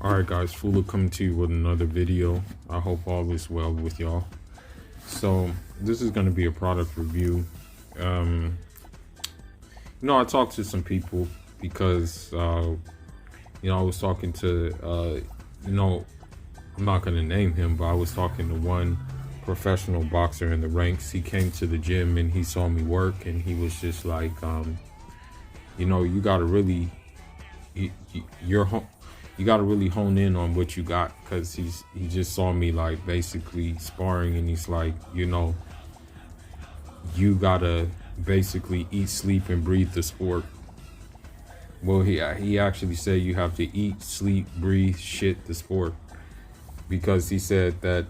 Alright guys, Fula coming to you with another video. I hope all is well with y'all. So this is going to be a product review. I talked to some people because I was talking to I'm not going to name him, but I was talking to one professional boxer in the ranks. He came to the gym and he saw me work, and he was just like, you got to really you got to really hone in on what you got, because he just saw me like basically sparring, and he's like, you gotta basically eat, sleep, and breathe the sport. Well, he actually said you have to eat, sleep, breathe, shit the sport, because he said that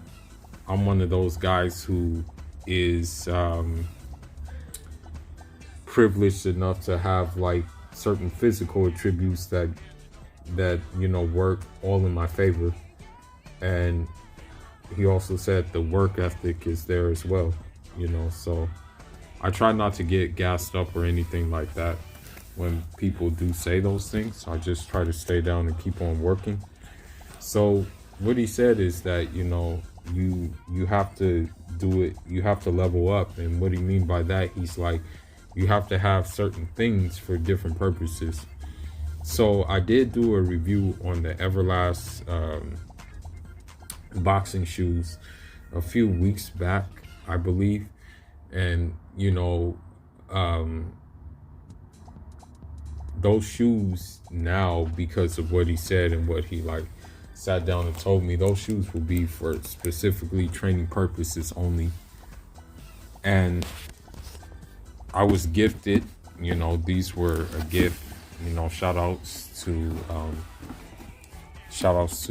I'm one of those guys who is privileged enough to have like certain physical attributes that work all in my favor. And he also said the work ethic is there as well, so I try not to get gassed up or anything like that when people do say those things. I just try to stay down and keep on working. So what he said is that you have to do it, you have to level up. And what he mean by that, he's like, you have to have certain things for different purposes. So I did do a review on the Everlast boxing shoes a few weeks back, I believe. And those shoes now, because of what he said and what he like sat down and told me, those shoes will be for specifically training purposes only. And I was gifted, these were a gift. Shout outs to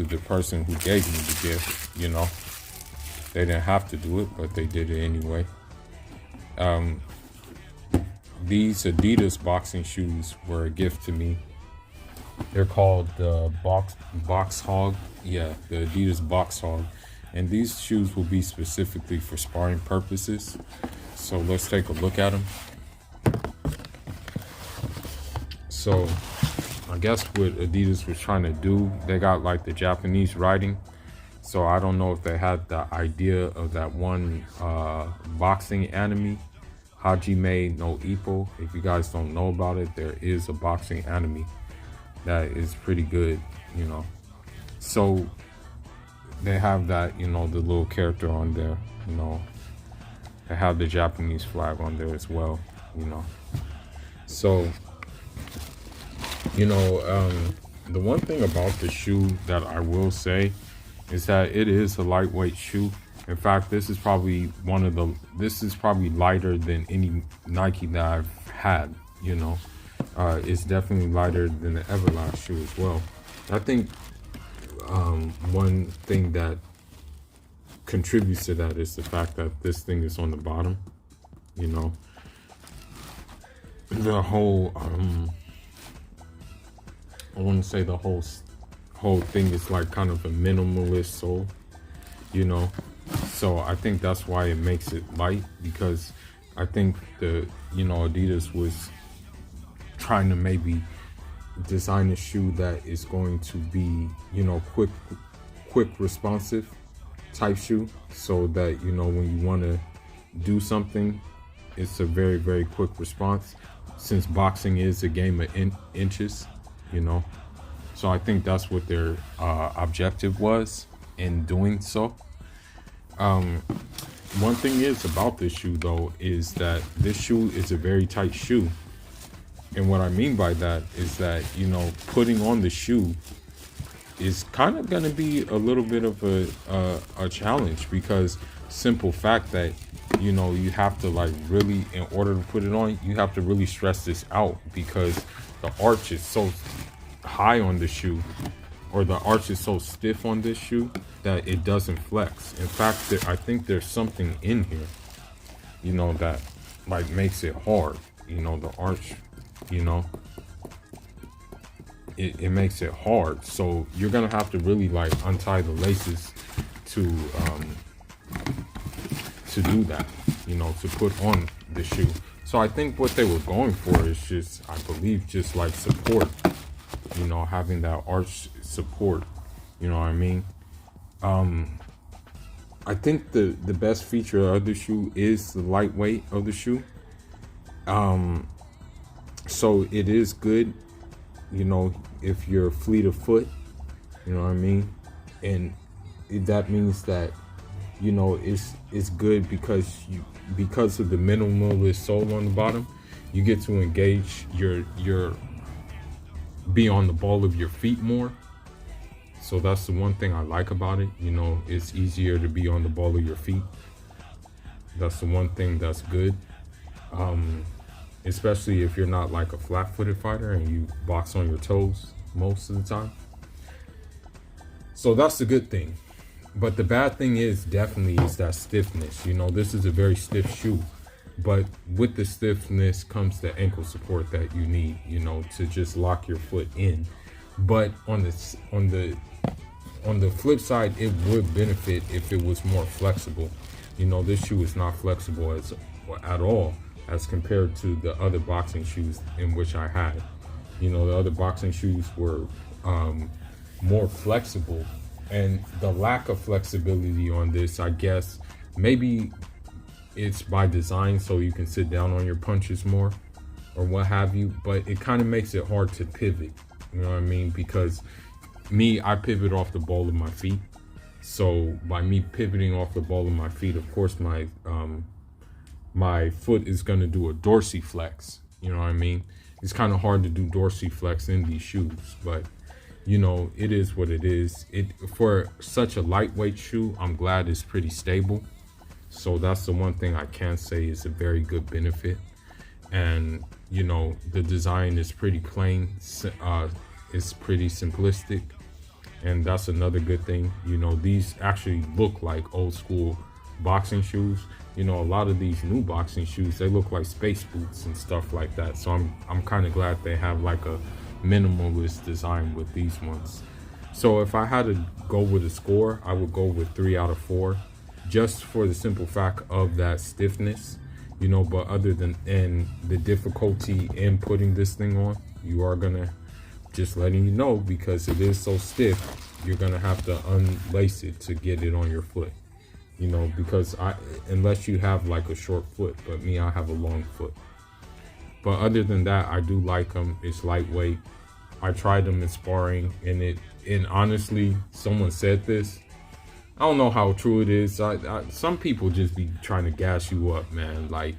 the person who gave me the gift. They didn't have to do it, but they did it anyway. These Adidas boxing shoes were a gift to me. They're called the Box Hog. Yeah, the Adidas Box Hog. And these shoes will be specifically for sparring purposes. So let's take a look at them. So I guess what Adidas was trying to do, they got like the Japanese writing. So I don't know if they had the idea of that one boxing anime, Hajime no Ippo. If you guys don't know about it, there is a boxing anime that is pretty good, So they have that, the little character on there, They have the Japanese flag on there as well, So the one thing about the shoe that I will say is that it is a lightweight shoe. In fact, this is probably lighter than any Nike that I've had, It's definitely lighter than the Everlast shoe as well. I think one thing that contributes to that is the fact that this thing is on the bottom, The whole I want to say the whole thing is like kind of a minimalist sole, So I think that's why it makes it light, because I think Adidas was trying to maybe design a shoe that is going to be, quick responsive type shoe, so that, when you want to do something, it's a very, very quick response, since boxing is a game of inches. So I think that's what their objective was in doing so. One thing is about this shoe though, is that this shoe is a very tight shoe. And what I mean by that is that, putting on the shoe is kind of going to be a little bit of a challenge, because simple fact that, you have to like really, in order to put it on, you have to really stress this out, because the arch is so high on the shoe, or the arch is so stiff on this shoe, that it doesn't flex. In fact, I think there's something in here, that like makes it hard, the arch, it makes it hard. So you're gonna have to really like untie the laces to do that, to put on the shoe. So I think what they were going for is just, I believe, just like support, having that arch support You know what I mean? I think the best feature of the shoe is the lightweight of the shoe. So it is good, you know, if you're fleet of foot, you know what I mean? And that means that, you know, it's good because of the minimalist sole on the bottom, you get to engage your be on the ball of your feet more. So that's the one thing I like about it. You know, it's easier to be on the ball of your feet. That's the one thing that's good. Especially if you're not like a flat-footed fighter and you box on your toes most of the time. So that's the good thing. But the bad thing is definitely is that stiffness. You know, this is a very stiff shoe, but with the stiffness comes the ankle support that you need, you know, to just lock your foot in. But on the flip side, it would benefit if it was more flexible. You know, this shoe is not flexible at all as compared to the other boxing shoes in which I had. You know, the other boxing shoes were more flexible, and the lack of flexibility on this, I guess, maybe it's by design so you can sit down on your punches more or what have you, but it kind of makes it hard to pivot. You know what I mean? Because I pivot off the ball of my feet. So by me pivoting off the ball of my feet, of course, my foot is going to do a dorsiflex. You know what I mean? It's kind of hard to do dorsiflex in these shoes, but you know, it is what it is. For such a lightweight shoe, I'm glad it's pretty stable. So that's the one thing I can say is a very good benefit. And you know, the design is pretty plain. It's pretty simplistic, and that's another good thing. You know, these actually look like old school boxing shoes. You know, a lot of these new boxing shoes, they look like space boots and stuff like that. So I'm kind of glad they have like a minimalist design with these ones. So if I had to go with a score, I would go with 3 out of 4, just for the simple fact of that stiffness. You know, but other than and the difficulty in putting this thing on, you are gonna, just letting you know, because it is so stiff, you're gonna have to unlace it to get it on your foot. You know, because unless you have like a short foot, but me, I have a long foot. But other than that, I do like them. It's lightweight. I tried them in sparring, and honestly, someone said this. I don't know how true it is. Some people just be trying to gas you up, man. Like,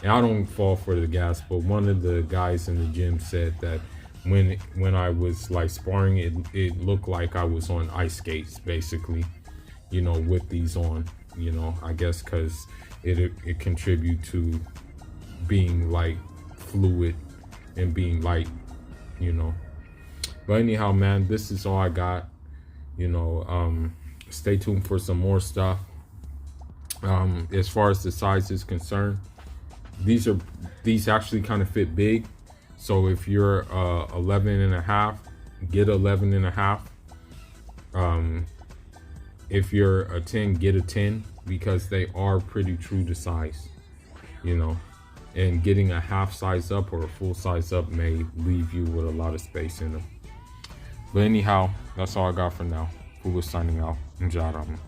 and I don't fall for the gas, but one of the guys in the gym said that when I was like sparring, it looked like I was on ice skates, basically. You know, with these on. You know, I guess because it contribute to being like fluid and being light. You know. But anyhow, man, this is all I got. You know, stay tuned for some more stuff. As far as the size is concerned, these actually kind of fit big. So if you're 11 and a half, get 11 and a half. If you're a 10, get a 10, because they are pretty true to size, you know. And getting a half size up or a full size up may leave you with a lot of space in them. But anyhow, that's all I got for now. Who was signing out? Njadam.